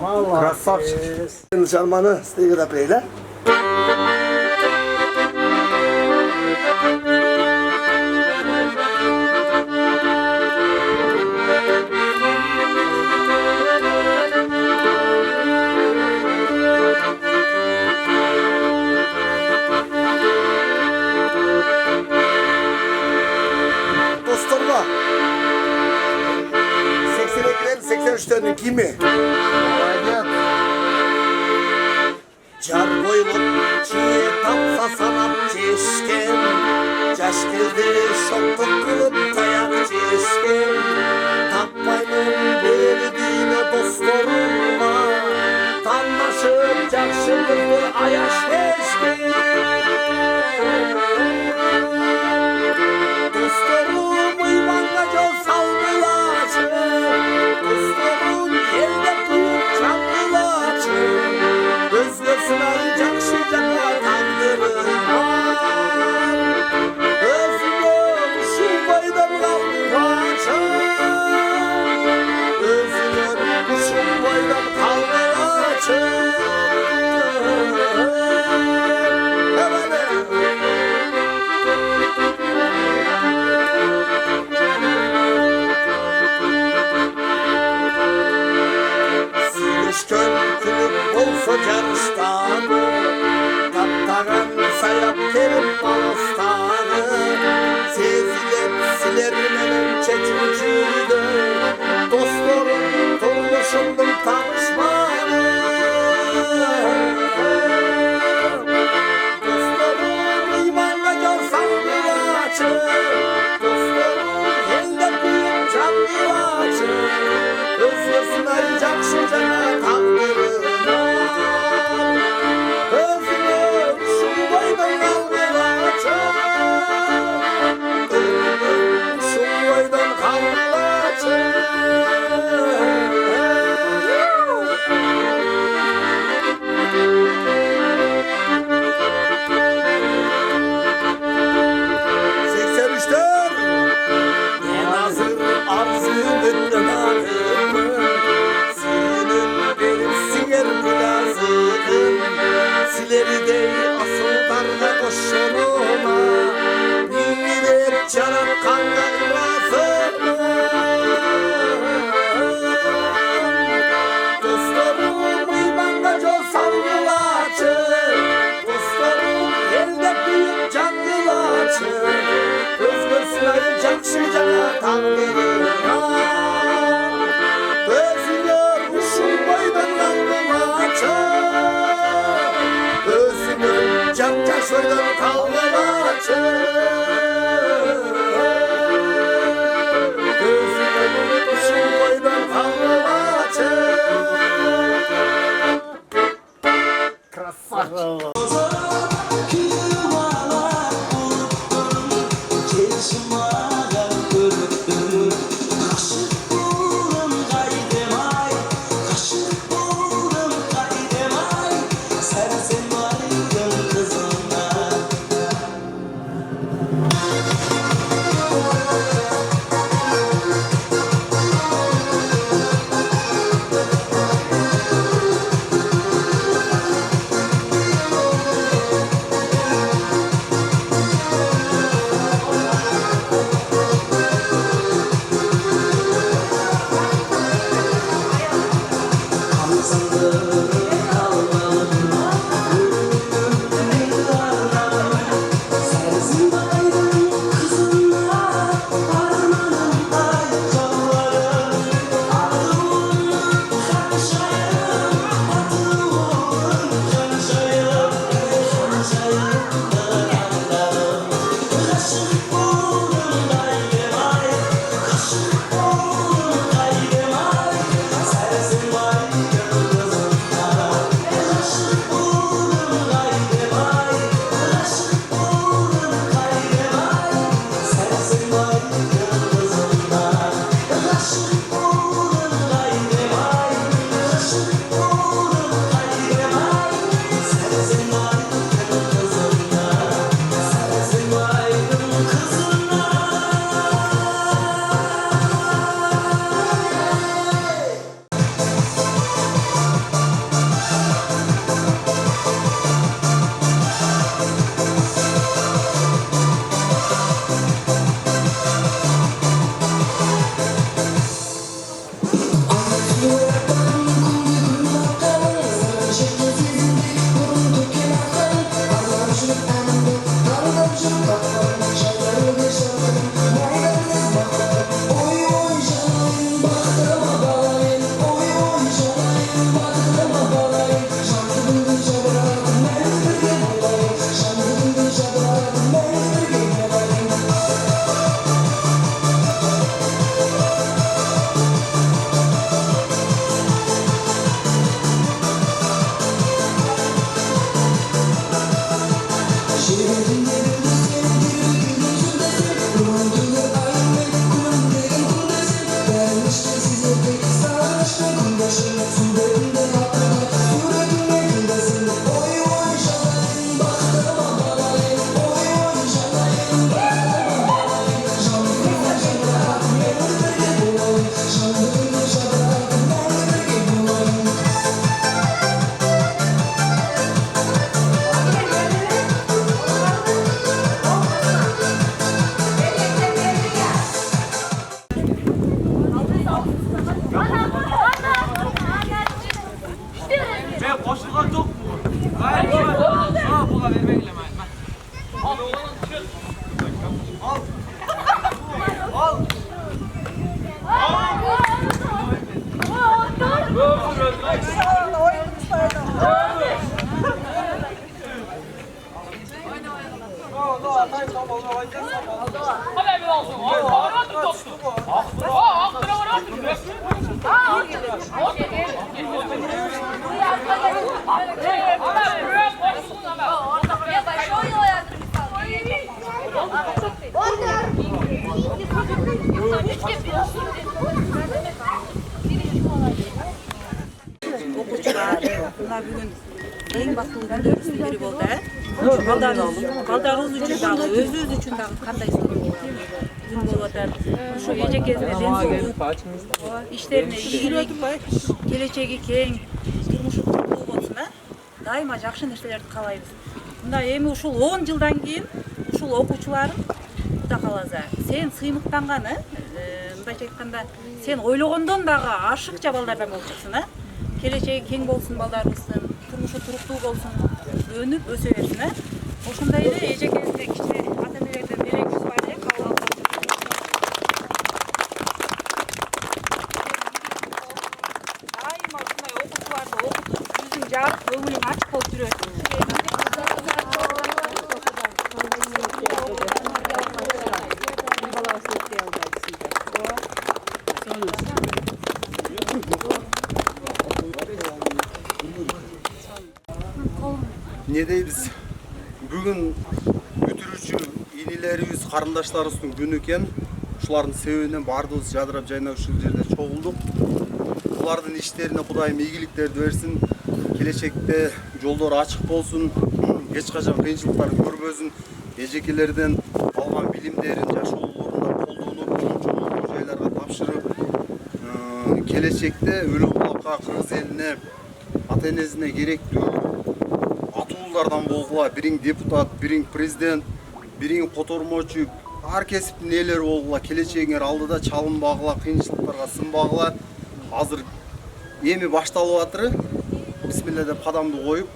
Красавчик. Жарманы стейге да прейле. Dostlarıma 82'lerin 83'lerin kimi? Car boylup çiğ tapsa sanat çeşken Caş kızdı şoktuk kılıp tayak çeşken Tapmayın verdiğine dostlarıma Tandaşıp cakşı kızdı ayaş teşken Dostlarım uymanla yol salgılaçı Dostlarım elde kuyup çangılaçı Özgürsün ancak şıcakla tandırırlar Özgür şu boydan kaldıraçı Özgür şu boydan kaldıraçı Külüp olsa carıştanı Taptaran sayap terip balastanı Sezilen silermenin çeçimciydi Dostlarım turmuşumdum tanışmanı Dostlarım imanla görsen bir açı Dostlarım elde büyük can bir açı Özgürsün ancak şıcana Sileri de asıl darda koşuluma Bilgiler canım kanla razıma Dostlarım imanla yol salgılaçı Dostlarım elde büyük canlılaçı Özgürsün ancak şıcana tandırırlar Özgür şu boydan kalgılaçı Canca şöyle kalgılaçı Gözümün şu boydan kalgılaçı Krasavçı Bunlar bugün en baktığım günlerimizin biri oldu. Baldarınız üçün dağı, özünüz üçün dağı qanday gün болып atar. Şu ece кезінде денсаулық, işlerine iyilik, келечеги кең, turmuшу куттуу болсун, дайыма жакшы нерселерди каалайбыз. Мында эми ушул 10 жылдан кийин ушул окуучуларым Кудай кааласа, сен сыймыктанганы, мындайча айтканда, сен ойлогондон дагы ашыкча балдардан болуп чыксын, келечеги кең болсун балдарыбыздын, турмушу туруктуу болсун, өнүп өсө берсин. Ошондой эле эже кезинде кичи ата-энелерден белегибиз бар эле, кабыл алып. Дайыма ушундай окуучуларды окутуп, жүзүң жарык, көңүлүң ачык болуп жүрөсүн. Не дейбиз? Бүгүн бүтүрүүчү инилерибиз, карындаштарыбыздын күнү экен. Ушулардын себебинен баардыгыбыз жадырап жайнап ушул жерде чогулдук. Булардын иштерине Кудайым ийгиликтерди берсин. Келечекте жолдору ачык болсун. Эч качан кыйынчылыктарды көрбөсүн. Эжекелерден алган билимдерин жашоолорунда колдонуп, чоң жайларга тапшырып, келечекте өлү булакка кыргыз элине ата-энесине керектүү атуулардан болгула, бириң депутат, бириң президент, бириң котормочу, ар кесиптин ээлери болгула, келечегиңер алдыда чалынбагыла, кыйынчылыктарга сынбагыла. Азыр эми башталып атыр. Бисмилла деп кадамды коюп,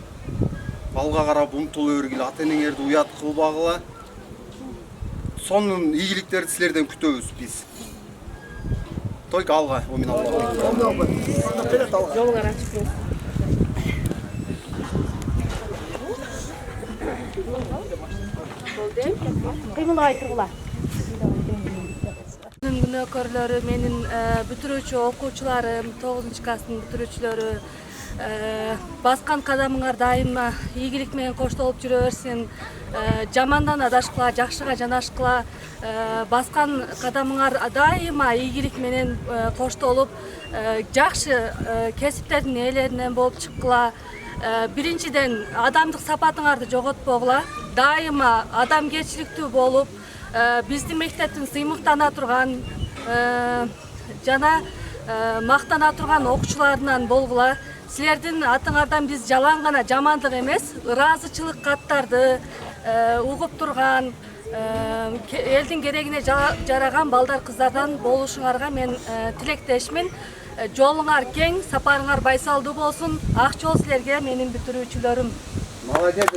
алга карап умтула бергиле, ата-энеңерди уят кылбагыла. Сонун ийгиликтерди силерден күтөбүз биз. Только алга, омин Аллах. Жолуңар ачык болсун. Кыймыл айтыргыла. Күнөөкөрлөрү, менин бүтүрүүчү окуучуларым, 9-класстын бүтүрүүчүлөрү, баскан кадамыңар дайыма ийгилик менен коштолуп жүрө берсин. Жамандан адашкыла, жакшыга жанашкыла. Баскан кадамыңар дайыма ийгилик менен коштолуп, жакшы кесиптердин ээлеринен болуп чыккыла. Биринчиден адамдык сапатыңарды жоготпогула. Дайыма адамгерчиликтүү болуп, биздин мектептин сыймыктана турган жана мактана турган окуучуларынан болгула. Силердин атыңардан биз жалаң гана жамандык эмес, ыраазычылык каттарды угуп турган, элдин керегине жараган балдар кыздардан болушуңарга мен тилектешмин. Жолуңар кең, сапарыңар байсалдуу болсун. Ак жол силерге, менин бүтүрүүчүлөрүм. Молодец.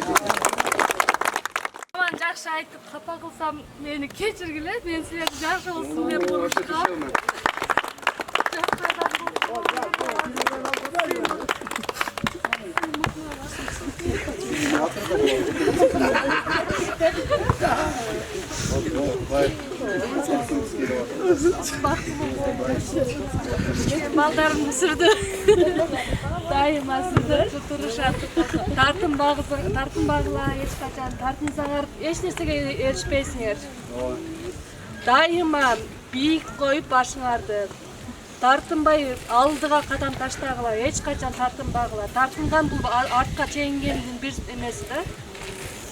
Жакшы айтып капа кылсам мени кечиргиле. Мен силерди жакшы болсун деп урушкам. Балдарым сүрдү. Дайыма сизди турушат. Тартынбагыла эч качан, тартынсаңар эч нерсеге эришпейсиңер. Дайыма бийик коюп башыңарды. тартынбай алдыга кадам таштагыла, эч качан тартынбагыла. Тартынган бул артка чегингендин бир эмеси да.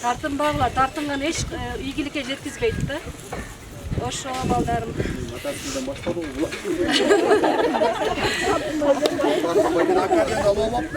Тартынбагыла, тартынган эч ийгиликке жеткизбейт да. Ошо балдарым. Атасынан баштады ғой. Тартынбай академияда алып алып,